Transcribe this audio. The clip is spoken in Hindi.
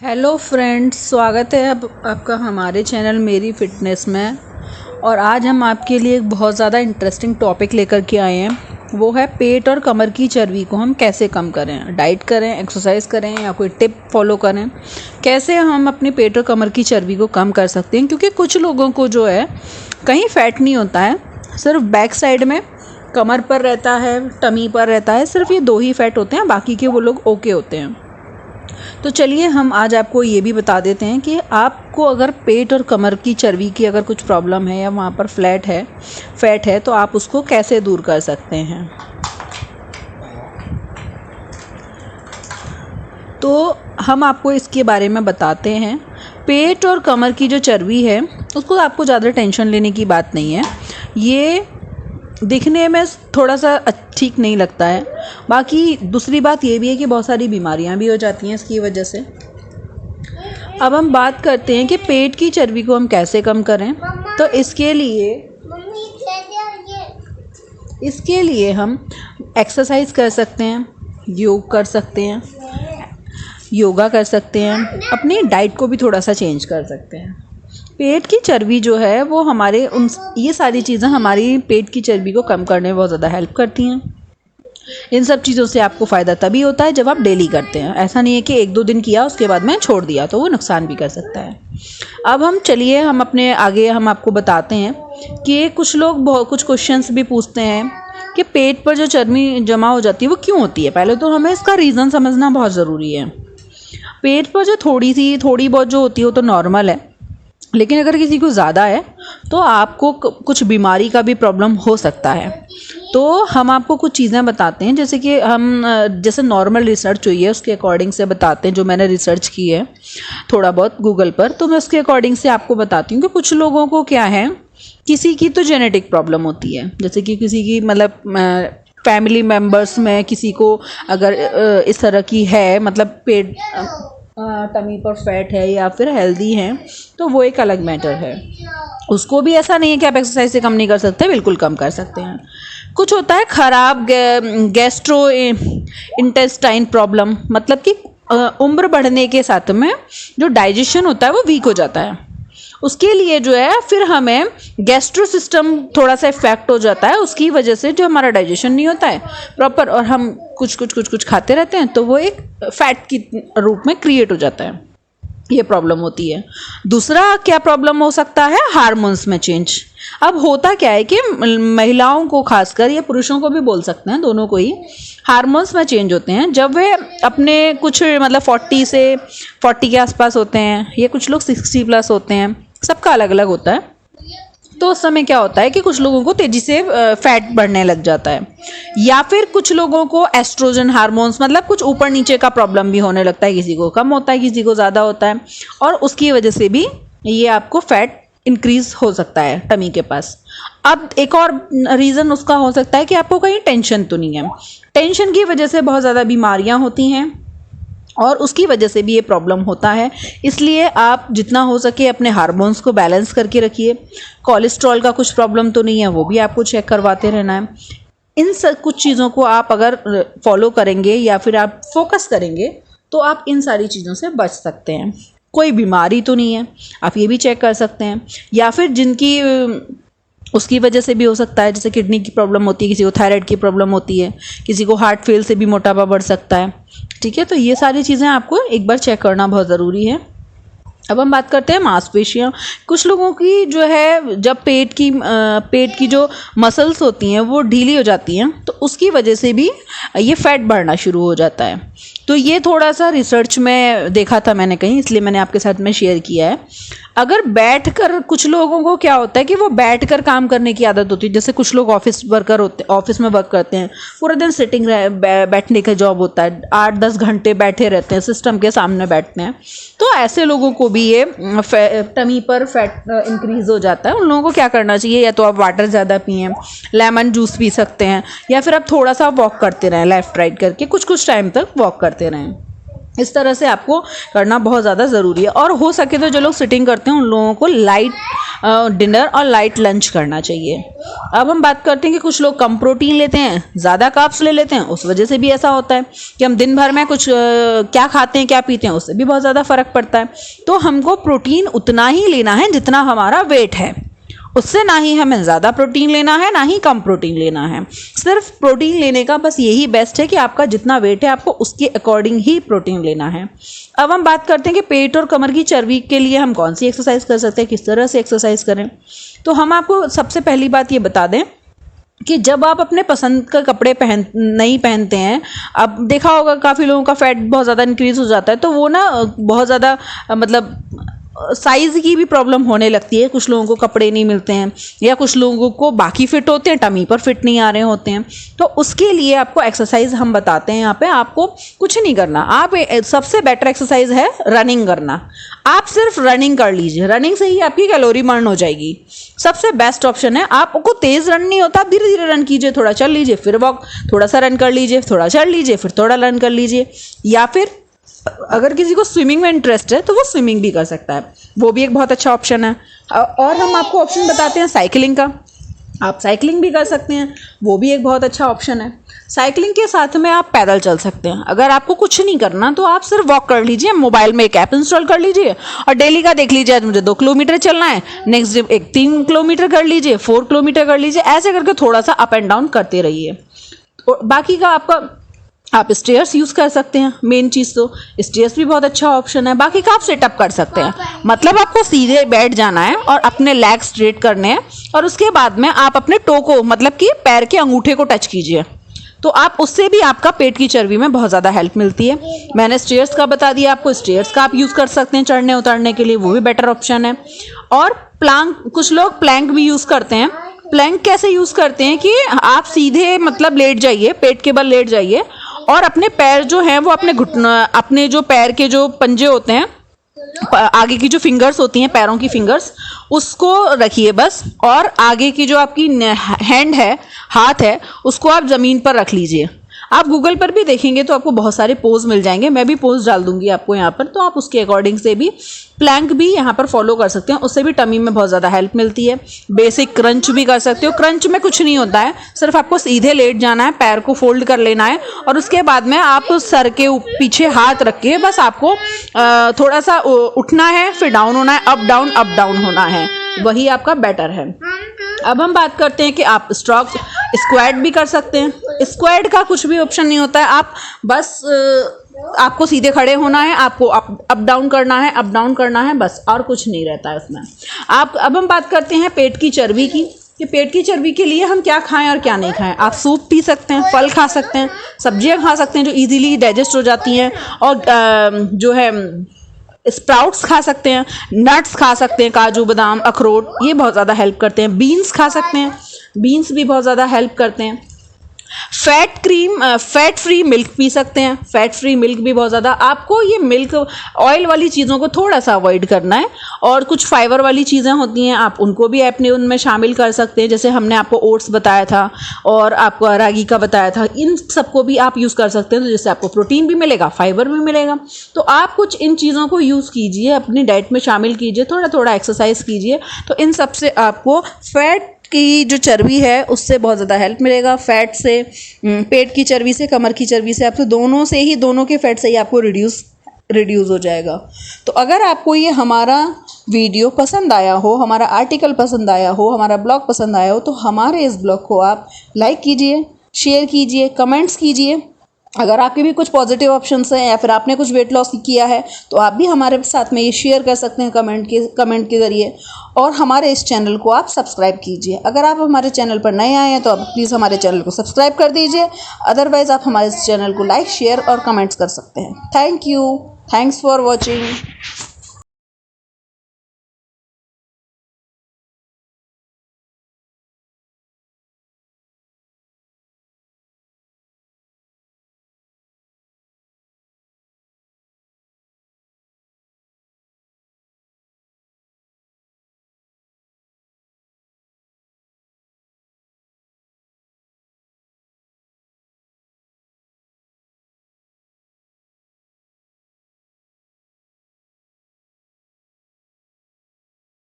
हेलो फ्रेंड्स, स्वागत है अब आपका हमारे चैनल मेरी फ़िटनेस में। और आज हम आपके लिए एक बहुत ज़्यादा इंटरेस्टिंग टॉपिक लेकर के आए हैं। वो है पेट और कमर की चर्बी को हम कैसे कम करें। डाइट करें, एक्सरसाइज करें या कोई टिप फॉलो करें, कैसे हम अपने पेट और कमर की चर्बी को कम कर सकते हैं। क्योंकि कुछ लोगों को जो है कहीं फैट नहीं होता है, सिर्फ बैक साइड में कमर पर रहता है, टमी पर रहता है, सिर्फ ये 2 ही फैट होते हैं, बाकी के वो लोग ओके होते हैं। तो चलिए हम आज आपको ये भी बता देते हैं कि आपको अगर पेट और कमर की चर्बी की अगर कुछ प्रॉब्लम है या वहाँ पर फैट है तो आप उसको कैसे दूर कर सकते हैं। तो हम आपको इसके बारे में बताते हैं। पेट और कमर की जो चर्बी है उसको आपको ज़्यादा टेंशन लेने की बात नहीं है। ये दिखने में थोड़ा सा ठीक नहीं लगता है। बाकी दूसरी बात ये भी है कि बहुत सारी बीमारियां भी हो जाती हैं इसकी वजह से। अब हम बात करते हैं कि पेट की चर्बी को हम कैसे कम करें। तो इसके लिए हम एक्सरसाइज कर सकते हैं, योग कर सकते हैं, योगा कर सकते हैं, अपनी डाइट को भी थोड़ा सा चेंज कर सकते हैं। पेट की चर्बी जो है वो ये सारी चीज़ें हमारी पेट की चर्बी को कम करने में बहुत ज़्यादा हेल्प करती हैं। इन सब चीज़ों से आपको फ़ायदा तभी होता है जब आप डेली करते हैं। ऐसा नहीं है कि 1-2 दिन किया उसके बाद में छोड़ दिया, तो वो नुकसान भी कर सकता है। अब हम आपको बताते हैं कि कुछ लोग कुछ क्वेश्चंस भी पूछते हैं कि पेट पर जो चर्बी जमा हो जाती है वो क्यों होती है। पहले तो हमें इसका रीज़न समझना बहुत ज़रूरी है। पेट पर जो थोड़ी बहुत जो होती है वो तो नॉर्मल है, लेकिन अगर किसी को ज़्यादा है तो आपको कुछ बीमारी का भी प्रॉब्लम हो सकता है। तो हम आपको कुछ चीज़ें बताते हैं, जैसे नॉर्मल रिसर्च हुई है उसके अकॉर्डिंग से बताते हैं। जो मैंने रिसर्च की है थोड़ा बहुत गूगल पर, तो मैं उसके अकॉर्डिंग से आपको बताती हूँ कि कुछ लोगों को क्या है, किसी की तो जेनेटिक प्रॉब्लम होती है। जैसे कि किसी की मतलब फैमिली मेम्बर्स में किसी को अगर इस तरह की है, मतलब पेट टमी पर फैट है या फिर हेल्दी है, तो वो एक अलग मैटर है। उसको भी ऐसा नहीं है कि आप एक्सरसाइज से कम नहीं कर सकते, बिल्कुल कम कर सकते हैं। कुछ होता है खराब गैस्ट्रो इंटेस्टाइन प्रॉब्लम, मतलब कि उम्र बढ़ने के साथ में जो डाइजेशन होता है वो वीक हो जाता है। उसके लिए जो है फिर हमें गैस्ट्रो सिस्टम थोड़ा सा इफेक्ट हो जाता है, उसकी वजह से जो हमारा डाइजेशन नहीं होता है प्रॉपर और हम कुछ खाते रहते हैं, तो वो एक फैट की रूप में क्रिएट हो जाता है। ये प्रॉब्लम होती है। दूसरा क्या प्रॉब्लम हो सकता है, हार्मोन्स में चेंज। अब होता क्या है कि महिलाओं को खासकर या पुरुषों को भी बोल सकते हैं, दोनों को ही हार्मोन्स में चेंज होते हैं जब वे अपने कुछ मतलब 40 के आसपास होते हैं, या कुछ लोग 60+ होते हैं, सबका अलग अलग होता है। तो उस समय क्या होता है कि कुछ लोगों को तेजी से फैट बढ़ने लग जाता है, या फिर कुछ लोगों को एस्ट्रोजन हार्मोन्स मतलब कुछ ऊपर नीचे का प्रॉब्लम भी होने लगता है। किसी को कम होता है, किसी को ज़्यादा होता है, और उसकी वजह से भी ये आपको फैट इंक्रीज हो सकता है टमी के पास। अब एक और रीज़न उसका हो सकता है कि आपको कहीं टेंशन तो नहीं है। टेंशन की वजह से बहुत ज़्यादा बीमारियां होती हैं और उसकी वजह से भी ये प्रॉब्लम होता है। इसलिए आप जितना हो सके अपने हार्मोन्स को बैलेंस करके रखिए। कोलेस्ट्रॉल का कुछ प्रॉब्लम तो नहीं है, वो भी आपको चेक करवाते रहना है। इन सब कुछ चीज़ों को आप अगर फॉलो करेंगे या फिर आप फोकस करेंगे तो आप इन सारी चीज़ों से बच सकते हैं। कोई बीमारी तो नहीं है, आप ये भी चेक कर सकते हैं। या फिर जिनकी उसकी वजह से भी हो सकता है, जैसे किडनी की प्रॉब्लम होती है, किसी को थायराइड की प्रॉब्लम होती है, किसी को हार्ट फेल से भी मोटापा बढ़ सकता है। ठीक है, तो ये सारी चीज़ें आपको एक बार चेक करना बहुत ज़रूरी है। अब हम बात करते हैं मांसपेशियाँ। कुछ लोगों की जो है जब पेट की जो मसल्स होती हैं वो ढीली हो जाती हैं, तो उसकी वजह से भी ये फैट बढ़ना शुरू हो जाता है। तो ये थोड़ा सा रिसर्च में देखा था मैंने कहीं, इसलिए मैंने आपके साथ में शेयर किया है। अगर बैठकर, कुछ लोगों को क्या होता है कि वो बैठकर काम करने की आदत होती है। जैसे कुछ लोग ऑफिस में वर्क करते हैं, पूरा दिन सिटिंग बैठने का जॉब होता है, 8-10 घंटे बैठे रहते हैं, सिस्टम के सामने बैठते हैं। तो ऐसे लोगों को भी ये टमी पर फैट इंक्रीज हो जाता है। उन लोगों को क्या करना चाहिए, या तो आप वाटर ज़्यादा पिएं, लेमन जूस पी सकते हैं, या फिर आप थोड़ा सा वॉक करते रहें, लेफ्ट राइट करके कुछ टाइम तक वॉक करते रहें। इस तरह से आपको करना बहुत ज़्यादा ज़रूरी है। और हो सके तो जो लोग सिटिंग करते हैं उन लोगों को लाइट डिनर और लाइट लंच करना चाहिए। अब हम बात करते हैं कि कुछ लोग कम प्रोटीन लेते हैं, ज़्यादा कार्ब्स ले लेते हैं, उस वजह से भी ऐसा होता है कि हम दिन भर में कुछ क्या खाते हैं क्या पीते हैं उससे भी बहुत ज़्यादा फ़र्क पड़ता है। तो हमको प्रोटीन उतना ही लेना है जितना हमारा वेट है, उससे ना ही हमें ज़्यादा प्रोटीन लेना है ना ही कम प्रोटीन लेना है। सिर्फ प्रोटीन लेने का बस यही बेस्ट है कि आपका जितना वेट है आपको उसके अकॉर्डिंग ही प्रोटीन लेना है। अब हम बात करते हैं कि पेट और कमर की चर्बी के लिए हम कौन सी एक्सरसाइज कर सकते हैं, किस तरह से एक्सरसाइज करें। तो हम आपको सबसे पहली बात ये बता दें कि जब आप अपने पसंद का कपड़े नहीं पहनते हैं, अब देखा होगा काफ़ी लोगों का फैट बहुत ज़्यादा इंक्रीज़ हो जाता है, तो वो ना बहुत ज़्यादा मतलब साइज़ की भी प्रॉब्लम होने लगती है। कुछ लोगों को कपड़े नहीं मिलते हैं या कुछ लोगों को बाकी फिट होते हैं, टमी पर फिट नहीं आ रहे होते हैं। तो उसके लिए आपको एक्सरसाइज हम बताते हैं यहाँ पे। आपको कुछ नहीं करना, आप सबसे बेटर एक्सरसाइज है रनिंग करना। आप सिर्फ रनिंग कर लीजिए, रनिंग से ही आपकी कैलोरी बर्न हो जाएगी। सबसे बेस्ट ऑप्शन है। आपको तेज़ रन नहीं होता, आप धीरे धीरे रन कीजिए, थोड़ा चल लीजिए, फिर वॉक, थोड़ा सा रन कर लीजिए, थोड़ा चल लीजिए, फिर थोड़ा रन कर लीजिए। या फिर अगर किसी को स्विमिंग में इंटरेस्ट है तो वो स्विमिंग भी कर सकता है, वो भी एक बहुत अच्छा ऑप्शन है। और हम आपको ऑप्शन बताते हैं साइकिलिंग का, आप साइकिलिंग भी कर सकते हैं, वो भी एक बहुत अच्छा ऑप्शन है। साइकिलिंग के साथ में आप पैदल चल सकते हैं। अगर आपको कुछ नहीं करना तो आप सिर्फ वॉक कर लीजिए, मोबाइल में एक ऐप इंस्टॉल कर लीजिए और डेली का देख लीजिए, आज मुझे 2 किलोमीटर चलना है, नेक्स्ट डे एक 3 किलोमीटर कर लीजिए, 4 किलोमीटर कर लीजिए, ऐसे करके थोड़ा सा अप एंड डाउन करते रहिए। और बाकी का आप स्टेयर्स यूज़ कर सकते हैं। मेन चीज़ तो स्टेयर्स भी बहुत अच्छा ऑप्शन है। बाकी का आप सेटअप कर सकते हैं, मतलब आपको सीधे बैठ जाना है और अपने लेग स्ट्रेट करने हैं और उसके बाद में आप अपने टो को, मतलब कि पैर के अंगूठे को टच कीजिए, तो आप उससे भी आपका पेट की चर्बी में बहुत ज़्यादा हेल्प मिलती है। मैंने स्टेयर्स का बता दिया आपको, स्टेयर्स का आप यूज़ कर सकते हैं चढ़ने उतरने के लिए, वो भी बेटर ऑप्शन है। और प्लैंक, कुछ लोग प्लैंक भी यूज़ करते हैं। प्लैंक कैसे यूज़ करते हैं कि आप सीधे मतलब लेट जाइए, पेट के बल लेट जाइए और अपने पैर जो हैं वो अपने घुटना, अपने जो पैर के जो पंजे होते हैं, आगे की जो फिंगर्स होती हैं पैरों की फिंगर्स, उसको रखिए बस, और आगे की जो आपकी हैंड है, हाथ है, उसको आप ज़मीन पर रख लीजिए। आप गूगल पर भी देखेंगे तो आपको बहुत सारे पोज मिल जाएंगे, मैं भी पोज डाल दूंगी आपको यहाँ पर, तो आप उसके अकॉर्डिंग से भी प्लैंक भी यहाँ पर फॉलो कर सकते हैं, उससे भी टमी में बहुत ज़्यादा हेल्प मिलती है। बेसिक क्रंच भी कर सकते हो। क्रंच में कुछ नहीं होता है, सिर्फ आपको सीधे लेट जाना है, पैर को फोल्ड कर लेना है और उसके बाद में आप सर के पीछे हाथ रख के बस आपको थोड़ा सा उठना है, फिर डाउन होना है, अप डाउन होना है, वही आपका बेटर है। अब हम बात करते हैं कि आप स्क्वाट भी कर सकते हैं। स्क्वाट का कुछ भी ऑप्शन नहीं होता है, आप बस आपको सीधे खड़े होना है, आपको अप डाउन करना है, बस, और कुछ नहीं रहता है उसमें। अब हम बात करते हैं पेट की चर्बी की, कि पेट की चर्बी के लिए हम क्या खाएं और क्या नहीं खाएं। आप सूप पी सकते हैं, फल खा सकते हैं, सब्जियां खा सकते हैं जो इजीली डाइजेस्ट हो जाती हैं, और जो है स्प्राउट्स खा सकते हैं, नट्स खा सकते हैं, काजू बादाम अखरोट, ये बहुत ज़्यादा हेल्प करते हैं। बीन्स खा सकते हैं, बीन्स भी बहुत ज़्यादा हेल्प करते हैं। फैट फ्री मिल्क पी सकते हैं, फैट फ्री मिल्क भी बहुत ज़्यादा। आपको ये मिल्क ऑयल वाली चीज़ों को थोड़ा सा अवॉइड करना है, और कुछ फाइबर वाली चीज़ें होती हैं आप उनको भी अपने उनमें शामिल कर सकते हैं, जैसे हमने आपको ओट्स बताया था और आपको रागी का बताया था, इन सबको भी आप यूज़ कर सकते हैं, तो जिससे आपको प्रोटीन भी मिलेगा, फाइबर भी मिलेगा। तो आप कुछ इन चीज़ों को यूज़ कीजिए, अपनी डाइट में शामिल कीजिए, थोड़ा थोड़ा एक्सरसाइज कीजिए, तो इन सब से आपको फैट की जो चर्बी है उससे बहुत ज़्यादा हेल्प मिलेगा। फैट से, पेट की चर्बी से, कमर की चर्बी से, आपको दोनों के फैट से ही आपको रिड्यूस हो जाएगा। तो अगर आपको ये हमारा वीडियो पसंद आया हो, हमारा आर्टिकल पसंद आया हो, हमारा ब्लॉग पसंद आया हो, तो हमारे इस ब्लॉग को आप लाइक कीजिए, शेयर कीजिए, कमेंट्स कीजिए। अगर आपके भी कुछ पॉजिटिव ऑप्शंस हैं या फिर आपने कुछ वेट लॉस किया है तो आप भी हमारे साथ में ये शेयर कर सकते हैं कमेंट के ज़रिए। और हमारे इस चैनल को आप सब्सक्राइब कीजिए। अगर आप हमारे चैनल पर नए आए हैं तो आप प्लीज़ हमारे चैनल को सब्सक्राइब कर दीजिए, अदरवाइज़ आप हमारे इस चैनल को लाइक, शेयर और कमेंट्स कर सकते हैं। Thank you, thanks for watching.